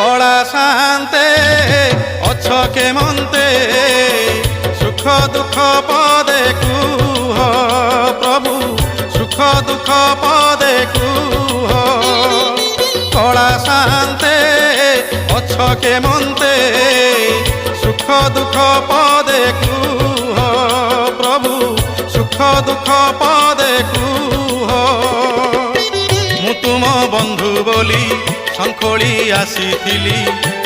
कला शांते अछ केमंते सुख दुख पदे कुह प्रभु सुख दुख पदे कुह कला शांते अछ केमंते सुख दुख पदे कुह प्रभु सुख दुख पदे कुह मु तुम बंधु बोली शंखोली आसीथिली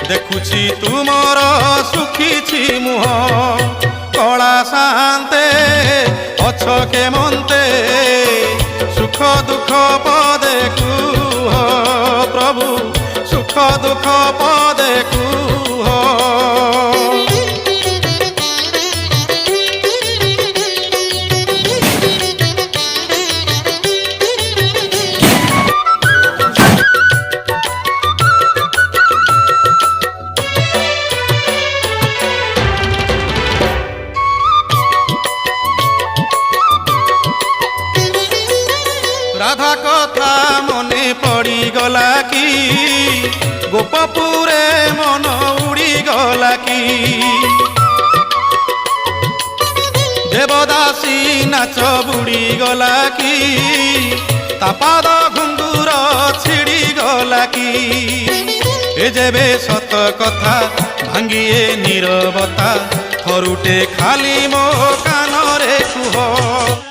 देखुछि तुमर सुखीछि मुह कला शांते अछ केमंते सुख दुख पदे कुह प्रभु सुख दुख पदे कुह राधा कथा मने पड़ी गला की गोपपुरे मन उड़ी गला की देवदासी नाच बुड़ी गला की तापाद घुंगुर छिड़ी गला की ए जेबे सत कथा भांगिए नीरवता थरुटे खाली मो कानरे कुह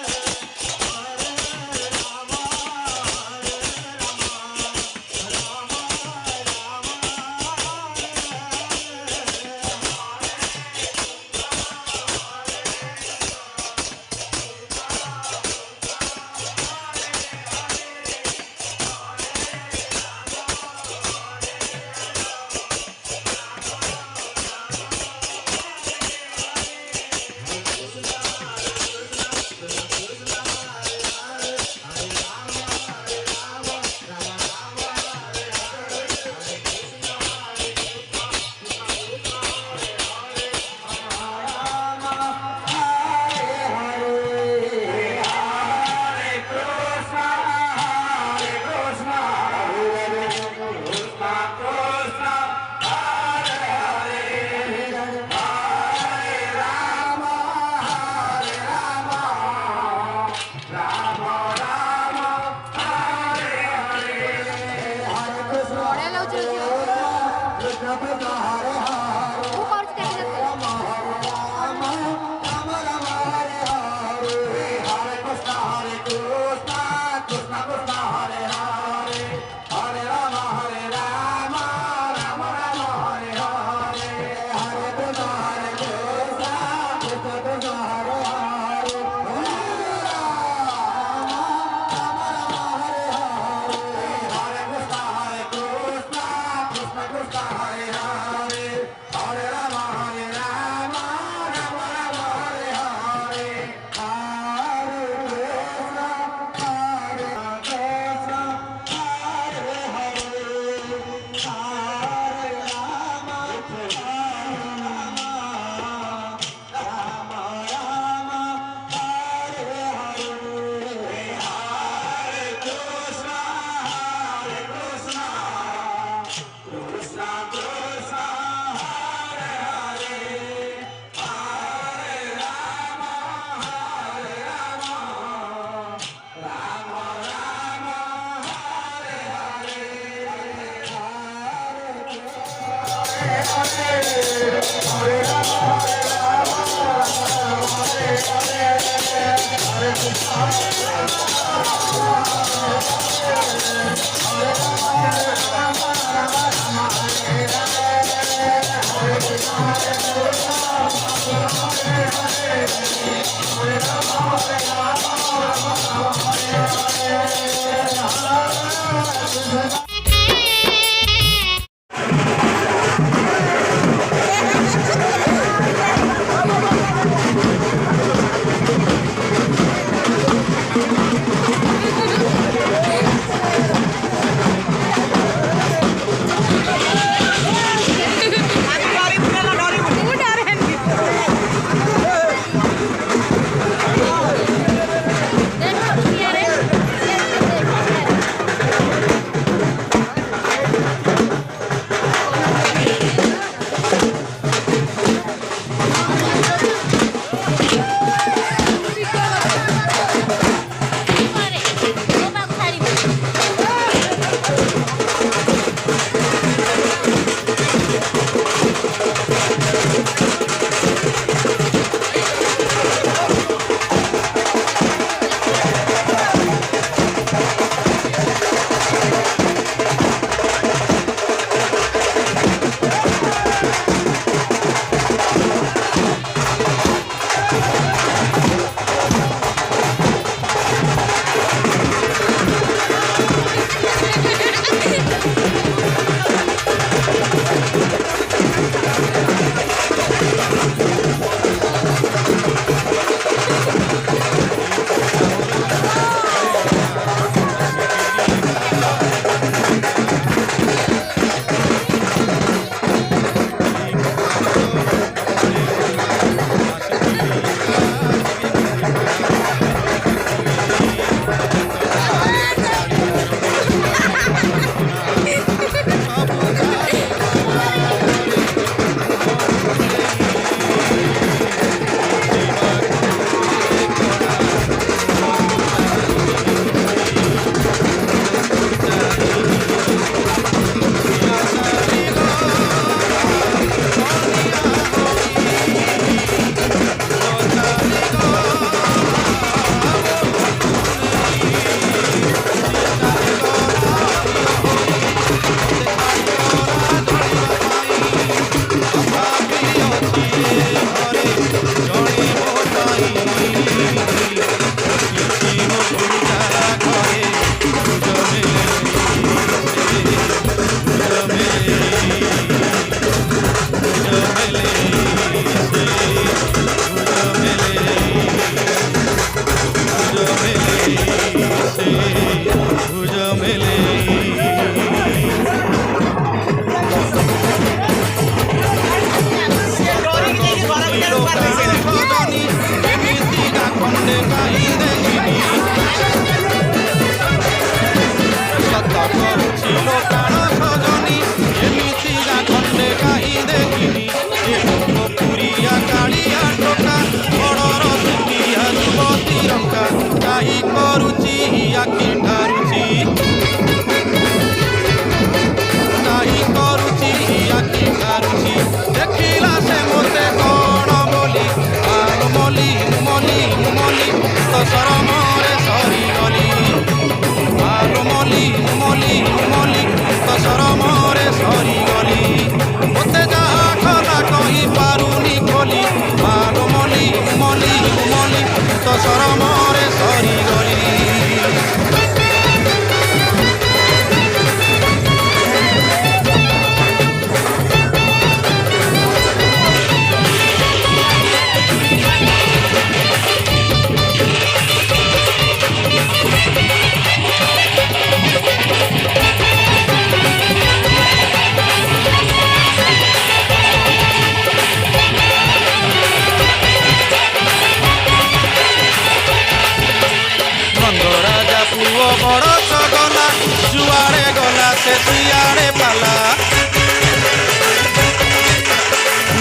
सियाड़े पाला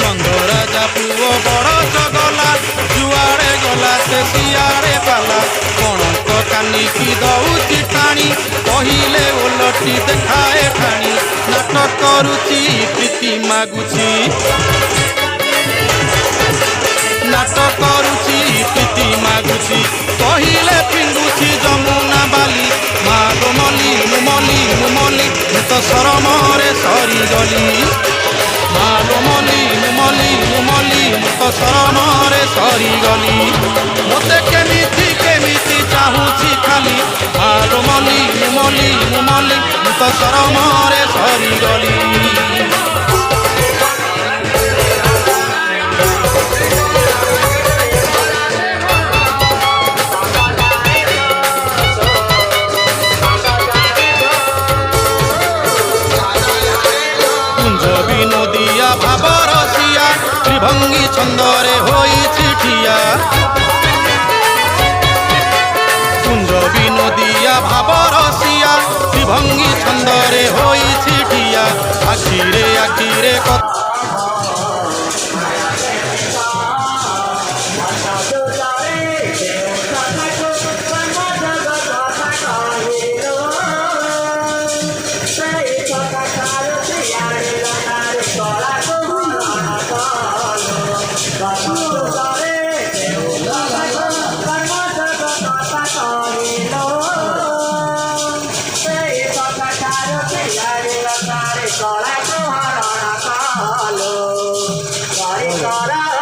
नंद राजा पुओ बड़ चगला जुआड़े गला से सियाड़े पाला कणक कानिकी दउची टाणी कहिले ओलटी देखाए ठाणी नाटक करुची प्रीति मागुची नाटक करुची प्रीति मागुची कहिले पिंडुची जमुना बाली मागो मली मुमली मुमली तो सरमरे सरी गली मालो मली मुमली मुमली तो सरमरे सरी गली मते केमिति चाहूची खाली मालो मली मुमली मुमली तो सरमरे सरी गली नदिया भाबरसिया त्रिभंगी छंदरे होई चिठिया कुंज विनोदिया भाबरसिया त्रिभंगी छंदरे होई चिठिया आखिरे आखिरे Kala